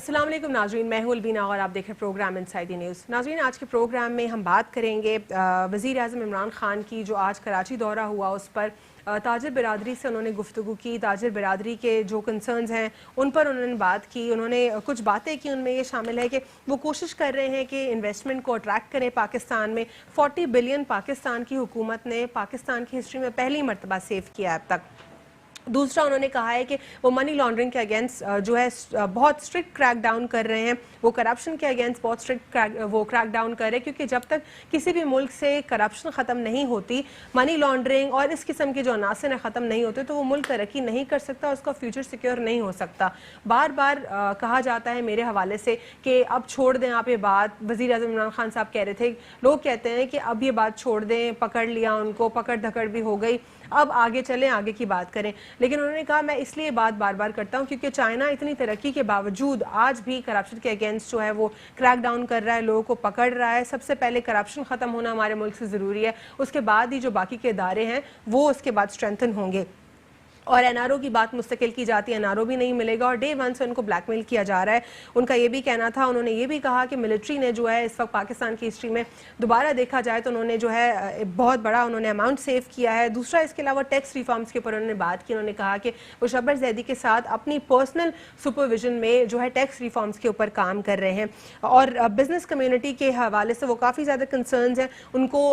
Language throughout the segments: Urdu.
السلام علیکم ناظرین، میں ہوں البینہ اور آپ دیکھ رہے ہیں پروگرام انسائیڈ دی نیوز۔ ناظرین، آج کے پروگرام میں ہم بات کریں گے وزیر اعظم عمران خان کی جو آج کراچی دورہ ہوا اس پر تاجر برادری سے انہوں نے گفتگو کی۔ تاجر برادری کے جو کنسرنز ہیں ان پر انہوں نے بات کی، انہوں نے کچھ باتیں کی، ان میں یہ شامل ہے کہ وہ کوشش کر رہے ہیں کہ انویسٹمنٹ کو اٹریکٹ کریں پاکستان میں۔ 40 بلین پاکستان کی حکومت نے پاکستان کی ہسٹری میں پہلی مرتبہ سیو کیا اب تک۔ دوسرا انہوں نے کہا ہے کہ وہ منی لانڈرنگ کے اگینسٹ جو ہے بہت اسٹرکٹ کریک ڈاؤن کر رہے ہیں، وہ کرپشن کے اگینسٹ بہت اسٹرکٹ کریک ڈاؤن کر رہے ہیں، کیونکہ جب تک کسی بھی ملک سے کرپشن ختم نہیں ہوتی، منی لانڈرنگ اور اس قسم کے جو عناصر ختم نہیں ہوتے، تو وہ ملک ترقی نہیں کر سکتا، اس کا فیوچر سیکیور نہیں ہو سکتا۔ بار بار کہا جاتا ہے میرے حوالے سے کہ اب چھوڑ دیں آپ یہ بات۔ وزیر اعظم عمران خان صاحب کہہ رہے تھے، لوگ کہتے ہیں کہ اب یہ بات چھوڑ دیں، پکڑ لیا ان کو، پکڑ دھکڑ بھی ہو گئی، اب آگے چلیں، آگے کی بات کریں۔ لیکن انہوں نے کہا میں اس لیے بات بار بار کرتا ہوں کیونکہ چائنا اتنی ترقی کے باوجود آج بھی کرپشن کے اگینسٹ جو ہے وہ کریک ڈاؤن کر رہا ہے، لوگوں کو پکڑ رہا ہے۔ سب سے پہلے کرپشن ختم ہونا ہمارے ملک سے ضروری ہے، اس کے بعد ہی جو باقی کے ادارے ہیں وہ اس کے بعد اسٹرینتھن ہوں گے۔ اور این آر او کی بات مستقل کی جاتی ہے، این آر او بھی نہیں ملے گا، اور ڈے ون سے ان کو بلیک میل کیا جا رہا ہے۔ ان کا یہ بھی کہنا تھا، انہوں نے یہ بھی کہا کہ ملٹری نے جو ہے اس وقت پاکستان کی ہسٹری میں دوبارہ دیکھا جائے تو انہوں نے جو ہے بہت بڑا انہوں نے اماؤنٹ سیو کیا ہے۔ دوسرا اس کے علاوہ ٹیکس ریفارمز کے اوپر انہوں نے بات کی، انہوں نے کہا کہ وہ شبر زیدی کے ساتھ اپنی پرسنل سپرویژن میں جو ہے ٹیکس ریفارمز کے اوپر کام کر رہے ہیں، اور بزنس کمیونٹی کے حوالے سے وہ کافی زیادہ کنسرنز ہیں، ان کو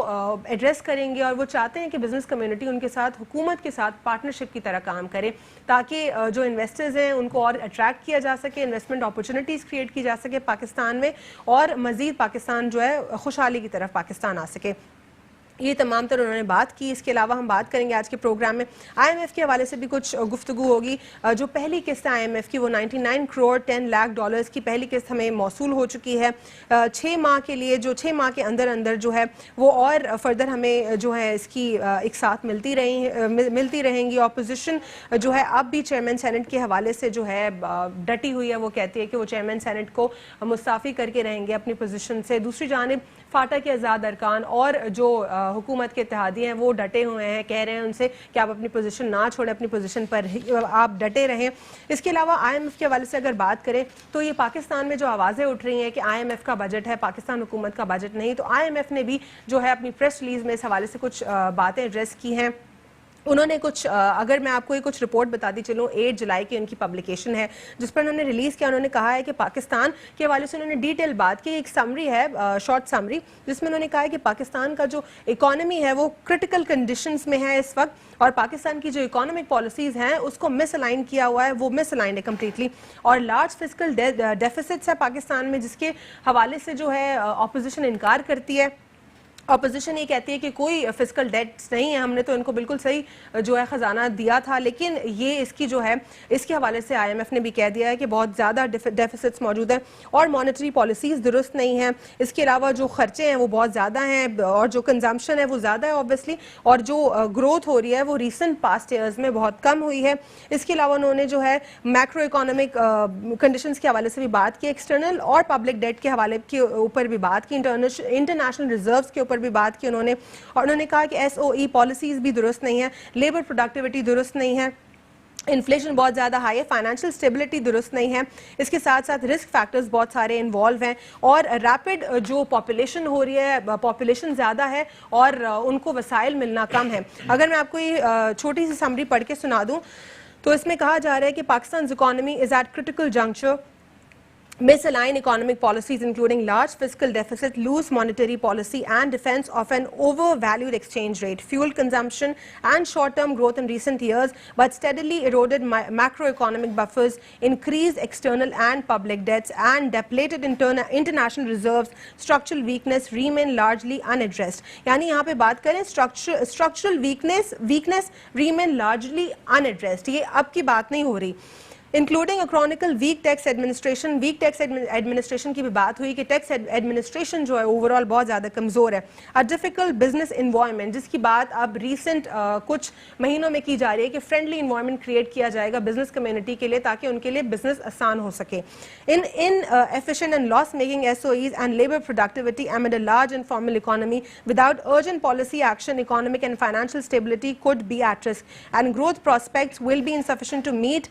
ایڈریس کریں گے، اور وہ چاہتے ہیں کہ بزنس کمیونٹی ان کے ساتھ حکومت کے ساتھ پارٹنرشپ کی طرح کام کرے تاکہ جو انویسٹرز ہیں ان کو اور اٹریکٹ کیا جا سکے، انویسٹمنٹ اپرچونٹیز کریٹ کی جا سکے پاکستان میں، اور مزید پاکستان جو ہے خوشحالی کی طرف پاکستان آ سکے۔ یہ تمام تر انہوں نے بات کی۔ اس کے علاوہ ہم بات کریں گے آج کے پروگرام میں آئی ایم ایف کے حوالے سے بھی کچھ گفتگو ہوگی۔ جو پہلی قسط آئی ایم ایف کی وہ 99 کروڑ 10 لاکھ ڈالرز کی پہلی قسط ہمیں موصول ہو چکی ہے 6 ماہ کے لیے، جو 6 ماہ کے اندر اندر جو ہے وہ اور فردر ہمیں جو ہے اس کی ایک ساتھ ملتی رہیں گی۔ اپوزیشن جو ہے اب بھی چیئرمین سینٹ کے حوالے سے جو ہے ڈٹی ہوئی ہے، وہ کہتی ہے کہ وہ چیئرمین سینٹ کو مستعفی کر کے رہیں گے اپنی پوزیشن سے۔ دوسری جانب فاٹا کے آزاد ارکان اور جو حکومت کے اتحادی ہیں وہ ڈٹے ہوئے ہیں، کہہ رہے ہیں ان سے کہ آپ اپنی پوزیشن نہ چھوڑیں، اپنی پوزیشن پر آپ ڈٹے رہیں۔ اس کے علاوہ آئی ایم ایف کے حوالے سے اگر بات کریں تو یہ پاکستان میں جو آوازیں اٹھ رہی ہیں کہ آئی ایم ایف کا بجٹ ہے، پاکستان حکومت کا بجٹ نہیں، تو آئی ایم ایف نے بھی جو ہے اپنی پریس ریلیز میں اس حوالے سے کچھ باتیں ایڈریس کی ہیں۔ انہوں نے کچھ اگر میں آپ کو یہ کچھ رپورٹ بتاتی چلوں، 8 جولائی کی ان کی پبلیکیشن ہے جس پر انہوں نے ریلیز کیا۔ انہوں نے کہا ہے کہ پاکستان کے حوالے سے انہوں نے ڈیٹیل بات کی، ایک سمری ہے، شارٹ سمری، جس میں انہوں نے کہا ہے کہ پاکستان کا جو اکانومی ہے وہ کرٹیکل کنڈیشنز میں ہے اس وقت، اور پاکستان کی جو اکانومک پالیسیز ہیں اس کو مس الائن کیا ہوا ہے، وہ مس الائنڈ ہے کمپلیٹلی، اور لارج فسکل ڈیفیسٹس ہے پاکستان میں، جس کے حوالے سے جو ہے اپوزیشن انکار کرتی ہے۔ اپوزیشن یہ کہتی ہے کہ کوئی فسکل ڈیٹس نہیں ہے، ہم نے تو ان کو بالکل صحیح جو ہے خزانہ دیا تھا، لیکن یہ اس کی جو ہے اس کے حوالے سے آئی ایم ایف نے بھی کہہ دیا ہے کہ بہت زیادہ ڈیفیسٹس موجود ہیں اور مانیٹری پالیسیز درست نہیں ہیں۔ اس کے علاوہ جو خرچے ہیں وہ بہت زیادہ ہیں، اور جو کنزمپشن ہے وہ زیادہ ہے اوبویسلی، اور جو گروتھ ہو رہی ہے وہ ریسنٹ پاسٹ ایئرز میں بہت کم ہوئی ہے۔ اس کے علاوہ انہوں نے جو ہے میکرو اکانومک کنڈیشنز کے حوالے سے بھی بات کی، ایکسٹرنل اور پبلک ڈیٹ کے حوالے کے اوپر بھی بات کی، انٹرنیشنل ریزروز کے اوپر بھی بات کی انہوں نے، اور انہوں نے کہا کہ ایس او ای پالیسیز بھی درست نہیں ہیں، لیبر پروڈکٹیوٹی درست نہیں ہے، انفلیشن بہت زیادہ ہائی ہے، فائنینشیل اسٹیبلٹی درست نہیں ہے، اس کے ساتھ ساتھ رسک فیکٹرز بہت سارے انوالو ہیں، اور ریپڈ جو پاپولیشن ہو رہی ہے، پاپولیشن زیادہ ہے اور ان کو وسائل ملنا کم ہے۔ اگر میں آپ کو یہ چھوٹی سی سمری پڑھ کے سنا دوں تو اس میں کہا جا رہا ہے کہ پاکستان's economy is at critical juncture. Misaligned economic policies including large fiscal deficit, loose monetary policy and defense of an overvalued exchange rate, fueled consumption and short-term growth in recent years, but steadily eroded macroeconomic buffers, increased external and public debts, and depleted international reserves. Structural weakness remain largely unaddressed. یعنی یہاں پہ بات کریں structural weakness remain largely unaddressed، یہ اب کی بات نہیں ہو رہی۔ انکلوڈنگ اکرونیکل ویک ٹیکس ایڈمنسٹریشن کی بھی بات ہوئی کہ ٹیکس ایڈمنسٹریشن جو ہے اوور آل بہت زیادہ کمزور ہے۔ ڈیفیکلٹ بزنس انوائرمنٹ، جس کی بات اب ریسنٹ کچھ مہینوں میں کی جا رہی ہے کہ فرینڈلی انوائرمنٹ کریٹ کیا جائے گا بزنس کمیونٹی کے لیے تاکہ ان کے لیے بزنس آسان ہو سکے۔ ان efficient and loss making SOEs and labor productivity amid a large informal economy without urgent policy action, economic and financial stability could be at risk, and growth prospects will be insufficient to meet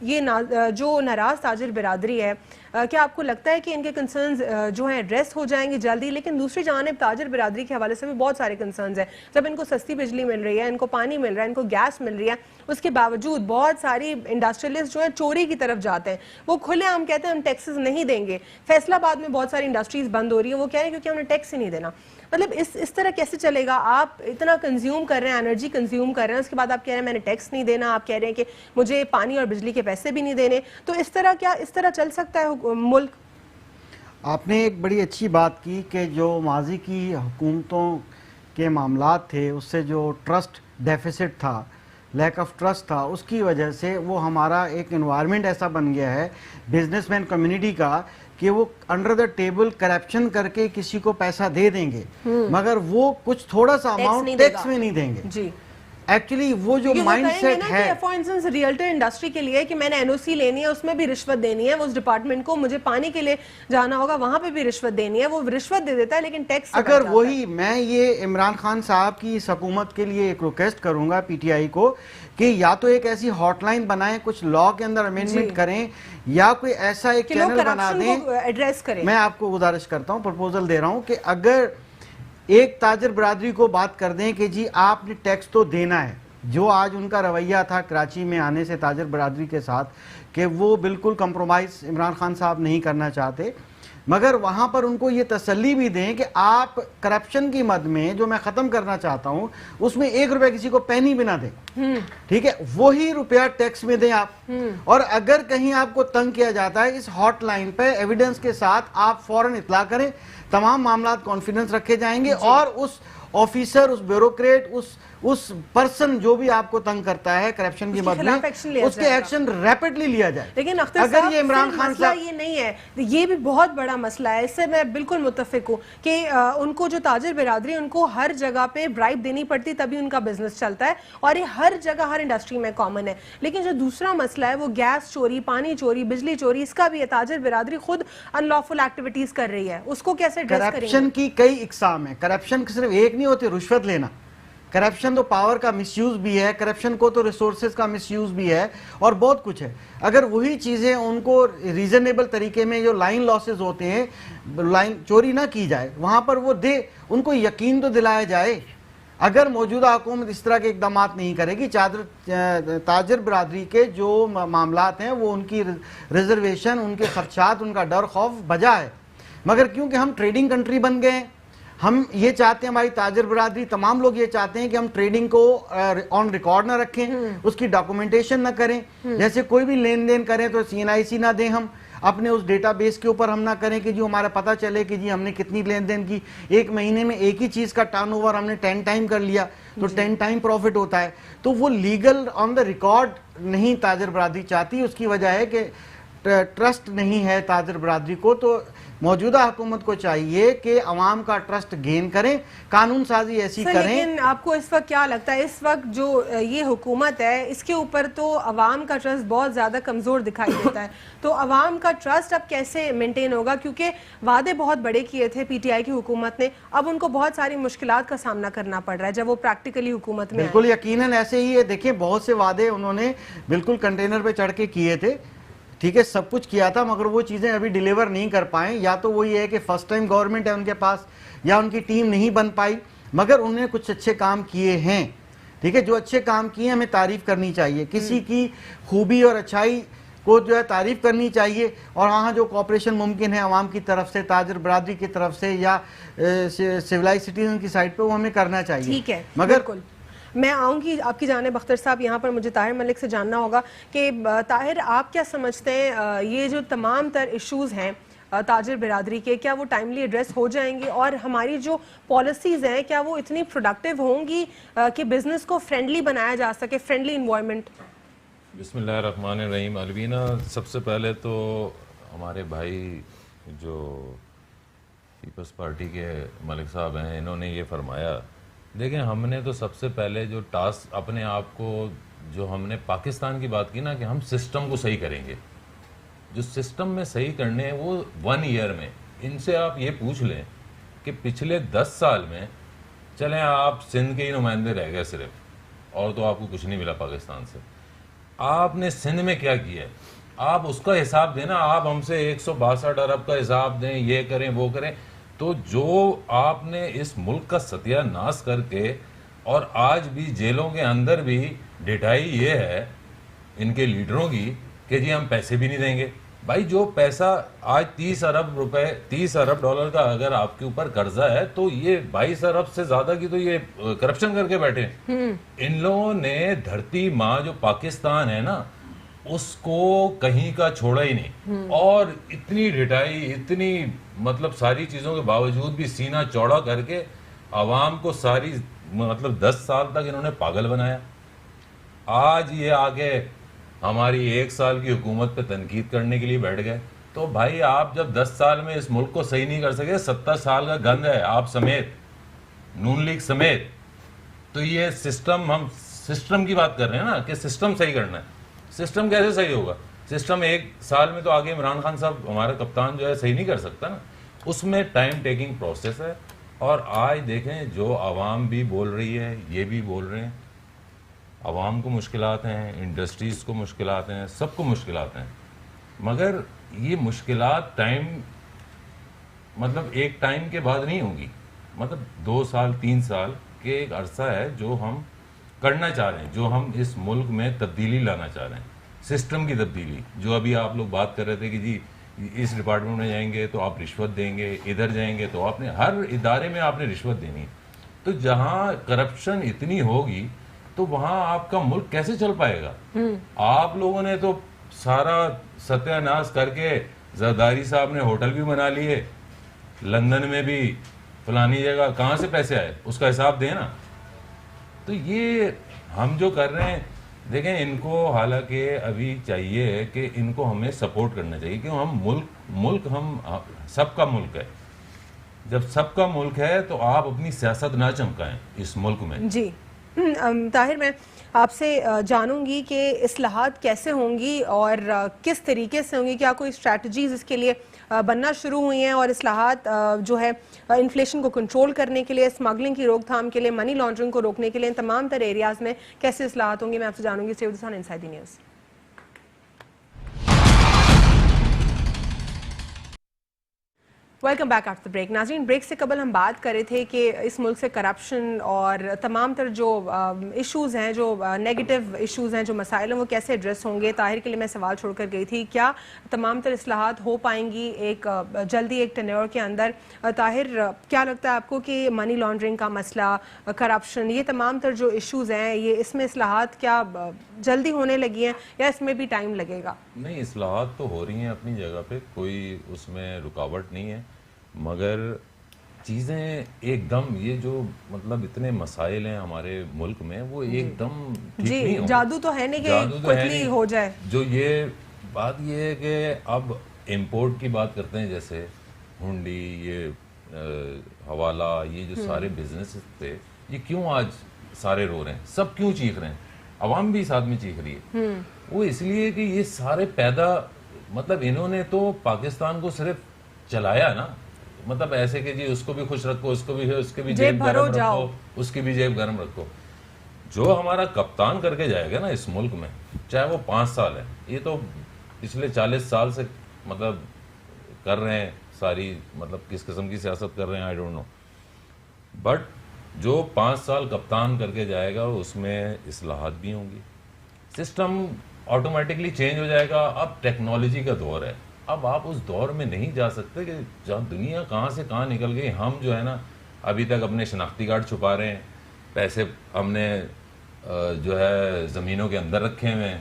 یہ جو ناراض تاجر برادری ہے کیا آپ کو لگتا ہے کہ ان کے کنسرنز جو ہیں ایڈریس ہو جائیں گے جلدی؟ لیکن دوسری جانب تاجر برادری کے حوالے سے بھی بہت سارے کنسرنز ہیں. جب ان کو سستی بجلی مل رہی ہے, ان کو پانی مل رہا ہے, ان کو گیس مل رہی ہے, اس کے باوجود بہت ساری انڈسٹریلسٹ جو ہیں چوری کی طرف جاتے ہیں. وہ کھلے عام کہتے ہیں ہم ٹیکسز نہیں دیں گے. فیصل آباد میں بہت ساری انڈسٹریز بند ہو رہی ہیں, وہ کہہ رہے ہیں کیونکہ ہم نے ٹیکس ہی نہیں دینا. مطلب اس طرح کیسے چلے گا؟ آپ اتنا کنزیوم کر رہے ہیں, انرجی کنزیوم کر رہے ہیں, اس کے بعد آپ کہہ رہے ہیں میں نے ٹیکس نہیں دینا, آپ کہہ رہے ہیں کہ مجھے پانی اور بجلی کے پیسے بھی نہیں دینے. تو اس طرح چل سکتا ہے ملک؟ آپ نے ایک بڑی اچھی بات کی کہ جو ماضی کی حکومتوں کے معاملات تھے اس سے جو ٹرسٹ ڈیفیسٹ تھا, لیک آف ٹرسٹ تھا, اس کی وجہ سے وہ ہمارا ایک انوائرمنٹ ایسا بن گیا ہے بزنس مین کمیونٹی کا کہ وہ انڈر دا ٹیبل کرپشن کر کے کسی کو پیسہ دے دیں گے مگر وہ کچھ تھوڑا سا اماؤنٹ ٹیکس میں نہیں دیں گے. جی ایکچولی وہ جو مائنڈ سیٹ ہے فار انسٹنس ریئلٹر انڈسٹری کے لیے کہ میں نے این او سی لینی ہے, اس میں بھی رشوت دینی ہے, اس ڈپارٹمنٹ کو مجھے پانی کے لیے جانا ہوگا وہاں پہ بھی رشوت دینی ہے, وہ رشوت دے دیتا ہے لیکن ٹیکس اگر وہی میں یہ عمران خان صاحب کی اس حکومت کے لیے ایک ریکویسٹ کروں گا پی ٹی آئی کو کہ یا تو ایک ایسی ہاٹ لائن بنائیں, کچھ لا کے اندر امینڈمنٹ کریں, یا کوئی ایسا ایک چینل بنا دیں. ایڈریس کریں. میں آپ کو گزارش کرتا ہوں, پرپوزل دے رہا ہوں کہ اگر ایک تاجر برادری کو بات کر دیں کہ جی آپ نے ٹیکس تو دینا ہے, جو آج ان کا رویہ تھا کراچی میں آنے سے تاجر برادری کے ساتھ کہ وہ بالکل کمپرومائز عمران خان صاحب نہیں کرنا چاہتے, مگر وہاں پر ان کو یہ تسلی بھی دیں کہ آپ کرپشن کی مد میں جو میں ختم کرنا چاہتا ہوں اس میں 1 روپے کسی کو پینی بھی نہ دیں, ٹھیک ہے, وہی روپیہ ٹیکس میں دیں آپ. اور اگر کہیں آپ کو تنگ کیا جاتا ہے اس ہاٹ لائن پہ ایویڈنس کے ساتھ آپ فوراً اطلاع کریں, تمام معاملات کانفیڈنس رکھے جائیں گے اور اس آفیسر, اس بیوروکریٹ, اس پرسن جو بھی آپ کو تنگ کرتا ہے کرپشن کی مد میں, اس کے ایکشن ریپڈلی لیا جائے. لیکن اختر صاحب یہ عمران خان صاحب یہ نہیں ہے, یہ بھی بہت بڑا مسئلہ ہے, اس سے میں بالکل متفق ہوں کہ ان کو جو تاجر برادری ان کو ہر جگہ پہ برائب دینی پڑتی تبھی ان کا بزنس چلتا ہے, اور یہ ہر جگہ ہر انڈسٹری میں کامن ہے. لیکن جو دوسرا مسئلہ ہے وہ گیس چوری, پانی چوری, بجلی چوری, اس کا بھی ہے. تاجر برادری خود ان لافل ایکٹیویٹیز کر رہی ہے, اس کو کیسے ایڈریس کریں گے؟ کرپشن کی کئی اقسام ہیں. کرپشن صرف ایک نہیں ہوتی, رشوت لینا. کرپشن تو پاور کا مس یوز بھی ہے, کرپشن کو تو ریسورسز کا مس یوز بھی ہے, اور بہت کچھ ہے. اگر وہی چیزیں ان کو ریزنیبل طریقے میں جو لائن لاسز ہوتے ہیں, لائن چوری نہ کی جائے, وہاں پر وہ دے, ان کو یقین تو دلایا جائے. اگر موجودہ حکومت اس طرح کے اقدامات نہیں کرے گی, تاجر برادری کے جو معاملات ہیں وہ ان کی ریزرویشن, ان کے خدشات, ان کا ڈر خوف بجا ہے. مگر کیونکہ ہم ٹریڈنگ کنٹری بن گئے ہیں, ہم یہ چاہتے ہیں, ہماری تاجر برادری تمام لوگ یہ چاہتے ہیں کہ ہم ٹریڈنگ کو آن ریکارڈ نہ رکھیں, اس کی ڈاکومنٹیشن نہ کریں. جیسے کوئی بھی لین دین کریں تو CNIC نہ دیں, ہم اپنے اس ڈیٹا بیس کے اوپر ہم نہ کریں کہ جو ہمارا پتہ چلے کہ جی ہم نے کتنی لین دین کی, ایک مہینے میں ایک ہی چیز کا ٹرن اوور ہم نے 10 ٹائم کر لیا تو 10 ٹائم پروفٹ ہوتا ہے. تو وہ لیگل آن دا ریکارڈ نہیں تاجر برادری چاہتی. اس کی وجہ ہے کہ ٹرسٹ نہیں ہے تاجر برادری کو. تو موجودہ حکومت کو چاہیے کہ عوام کا ٹرسٹ گین کریں, قانون سازی ایسی کریں. لیکن آپ کو اس وقت کیا لگتا ہے, اس وقت جو یہ حکومت ہے اس کے اوپر تو عوام کا ٹرسٹ بہت زیادہ کمزور دکھائی دیتا ہے, تو عوام کا ٹرسٹ اب کیسے مینٹین ہوگا؟ کیونکہ وعدے بہت بڑے کیے تھے پی ٹی آئی کی حکومت نے, اب ان کو بہت ساری مشکلات کا سامنا کرنا پڑ رہا ہے جب وہ پریکٹیکلی حکومت میں. بالکل یقیناً ایسے ہی ہے. دیکھیں بہت سے وعدے انہوں نے بالکل کنٹینر پہ چڑھ کے کیے تھے, ٹھیک ہے, سب کچھ کیا تھا, مگر وہ چیزیں ابھی ڈیلیور نہیں کر پائیں. یا تو وہ یہ ہے کہ فرسٹ ٹائم گورنمنٹ ہے ان کے پاس, یا ان کی ٹیم نہیں بن پائی, مگر انہوں نے کچھ اچھے کام کیے ہیں. ٹھیک ہے, جو اچھے کام کیے ہمیں تعریف کرنی چاہیے, کسی کی خوبی اور اچھائی کو جو ہے تعریف کرنی چاہیے. اور ہاں جو کوآپریشن ممکن ہے عوام کی طرف سے, تاجر برادری کی طرف سے, یا سویلائز سٹیزن کی سائڈ پہ, وہ ہمیں کرنا چاہیے. ٹھیک ہے, مگر میں آؤں گی آپ کی جانب اختر صاحب. یہاں پر مجھے طاہر ملک سے جاننا ہوگا کہ طاہر آپ کیا سمجھتے ہیں یہ جو تمام تر ایشوز ہیں تاجر برادری کے, کیا وہ ٹائملی ایڈریس ہو جائیں گے, اور ہماری جو پالیسیز ہیں کیا وہ اتنی پروڈکٹیو ہوں گی کہ بزنس کو فرینڈلی بنایا جا سکے, فرینڈلی انوائرمنٹ؟ بسم اللہ الرحمن الرحیم. الوینا, سب سے پہلے تو ہمارے بھائی جو پیپلز پارٹی کے ملک صاحب ہیں, انہوں نے یہ فرمایا, دیکھیں ہم نے تو سب سے پہلے جو ٹاسک اپنے آپ کو, جو ہم نے پاکستان کی بات کی نا کہ ہم سسٹم کو صحیح کریں گے, جو سسٹم میں صحیح کرنے ہیں وہ 1 ایئر میں. ان سے آپ یہ پوچھ لیں کہ پچھلے 10 سال میں, چلیں آپ سندھ کے ہی نمائندے رہ گئے صرف, اور تو آپ کو کچھ نہیں ملا پاکستان سے, آپ نے سندھ میں کیا کیا ہے آپ اس کا حساب دیں نا. آپ ہم سے 162 ارب کا حساب دیں, یہ کریں وہ کریں. تو جو آپ نے اس ملک کا ستیہ ناش کر کے, اور آج بھی جیلوں کے اندر بھی ڈٹائی یہ ہے ان کے لیڈروں کی کہ جی ہم پیسے بھی نہیں دیں گے. بھائی جو پیسہ آج 30 ارب روپے 30 ارب ڈالر کا اگر آپ کے اوپر قرضہ ہے تو یہ 22 ارب سے زیادہ کی تو یہ کرپشن کر کے بیٹھے. ان لوگوں نے دھرتی ماں جو پاکستان ہے نا اس کو کہیں کا چھوڑا ہی نہیں, اور اتنی ڈٹائی اتنی مطلب ساری چیزوں کے باوجود بھی سینہ چوڑا کر کے عوام کو ساری مطلب 10 سال تک انہوں نے پاگل بنایا. آج یہ آگے ہماری 1 سال کی حکومت پہ تنقید کرنے کے لیے بیٹھ گئے. تو بھائی آپ جب 10 سال میں اس ملک کو صحیح نہیں کر سکے, 70 سال کا گند ہے آپ سمیت, نون لیگ سمیت, تو یہ سسٹم, ہم سسٹم کی بات کر رہے ہیں نا کہ سسٹم صحیح کرنا ہے. سسٹم کیسے صحیح ہوگا؟ سسٹم 1 سال میں تو آگے عمران خان صاحب ہمارا کپتان جو ہے صحیح نہیں کر سکتا نا. اس میں ٹائم ٹیکنگ پروسیس ہے. اور آج دیکھیں جو عوام بھی بول رہی ہے, یہ بھی بول رہے ہیں, عوام کو مشکلات ہیں, انڈسٹریز کو مشکلات ہیں, سب کو مشکلات ہیں. مگر یہ مشکلات مطلب ایک ٹائم کے بعد نہیں ہوں گی. مطلب 2 سال 3 سال کے ایک عرصہ ہے جو ہم کرنا چاہ رہے ہیں, جو ہم اس ملک میں تبدیلی لانا چاہ رہے ہیں, سسٹم کی تبدیلی. جو ابھی آپ لوگ بات کر رہے تھے کہ جی اس ڈپارٹمنٹ میں جائیں گے تو آپ رشوت دیں گے, ادھر جائیں گے تو آپ نے ہر ادارے میں آپ نے رشوت دینی ہے. تو جہاں کرپشن اتنی ہوگی تو وہاں آپ کا ملک کیسے چل پائے گا؟ آپ لوگوں نے تو سارا ستیہ ناش کر کے, زرداری صاحب نے ہوٹل بھی بنا لیے, لندن میں بھی فلانی جگہ, کہاں سے پیسے آئے اس کا حساب دیں نا. تو یہ ہم جو کر رہے ہیں دیکھیں, ان کو حالانکہ ابھی چاہیے کہ ان کو ہمیں سپورٹ کرنا چاہیے, کیوں ہم ملک ہم سب کا ملک ہے. جب سب کا ملک ہے تو آپ اپنی سیاست نہ چمکائیں اس ملک میں. جی طاہر, میں آپ سے جانوں گی کہ اصلاحات کیسے ہوں گی اور کس طریقے سے ہوں گی. کیا کوئی اسٹریٹجیز اس کے لیے بننا شروع ہوئی ہیں, اور اصلاحات جو ہے انفلیشن کو کنٹرول کرنے کے لیے, اسمگلنگ کی روک تھام کے لیے, منی لانڈرنگ کو روکنے کے لیے, ان تمام تر ایریاز میں کیسے اصلاحات ہوں گی, میں آپ سے جانوں گی. سیودسان inside the news. Welcome back after break. ناظرین, بریک سے قبل ہم بات کر رہے تھے کہ اس ملک سے کرپشن اور تمام تر جو ایشوز ہیں, جو نیگیٹو ایشوز ہیں, جو مسائل ہیں, وہ کیسے ایڈریس ہوں گے. طاہر کے لیے میں سوال چھوڑ کر گئی تھی, کیا تمام تر اصلاحات ہو پائیں گی ایک جلدی ایک ٹینیور کے اندر؟ طاہر, کیا لگتا ہے آپ کو کہ منی لانڈرنگ کا مسئلہ, کرپشن, یہ تمام تر جو ایشوز ہیں, یہ اس میں اصلاحات کیا جلدی ہونے لگی ہیں یا اس میں بھی ٹائم لگے گا؟ نہیں, اصلاحات تو ہو رہی ہیں اپنی جگہ پہ, کوئی اس میں رکاوٹ نہیں ہے. مگر چیزیں ایک دم, یہ جو مطلب اتنے مسائل ہیں ہمارے ملک میں, وہ ایک دم ٹھیک نہیں ہوں. جادو تو ہے نہیں کہ کوئکلی ہو جائے. جو یہ بات یہ ہے کہ اب امپورٹ کی بات کرتے ہیں, جیسے ہنڈی, یہ حوالہ, یہ جو سارے بزنس تھے, یہ کیوں آج سارے رو رہے ہیں, سب کیوں چیخ رہے ہیں, عوام بھی ساتھ میں چیخ رہی ہے. وہ اس لیے کہ یہ سارے پیدا, مطلب انہوں نے تو پاکستان کو صرف چلایا نا, مطلب ایسے کہ جی اس کو بھی خوش رکھو, اس کو بھی, اس کے بھی جیب گرم رکھو, اس کی بھی جیب گرم رکھو. جو ہمارا کپتان کر کے جائے گا نا اس ملک میں, چاہے وہ 5 سال ہے, یہ تو پچھلے 40 سال سے مطلب کر رہے ہیں ساری, مطلب کس قسم کی سیاست کر رہے ہیں آئی ڈونٹ نو, بٹ جو 5 سال کپتان کر کے جائے گا اس میں اصلاحات بھی ہوں گی, سسٹم آٹومیٹکلی چینج ہو جائے گا. اب ٹیکنالوجی کا دور ہے, اب آپ اس دور میں نہیں جا سکتے کہ جہاں دنیا کہاں سے کہاں نکل گئی. ہم جو ہے نا ابھی تک اپنے شناختی کارڈ چھپا رہے ہیں, پیسے ہم نے جو ہے زمینوں کے اندر رکھے ہوئے ہیں.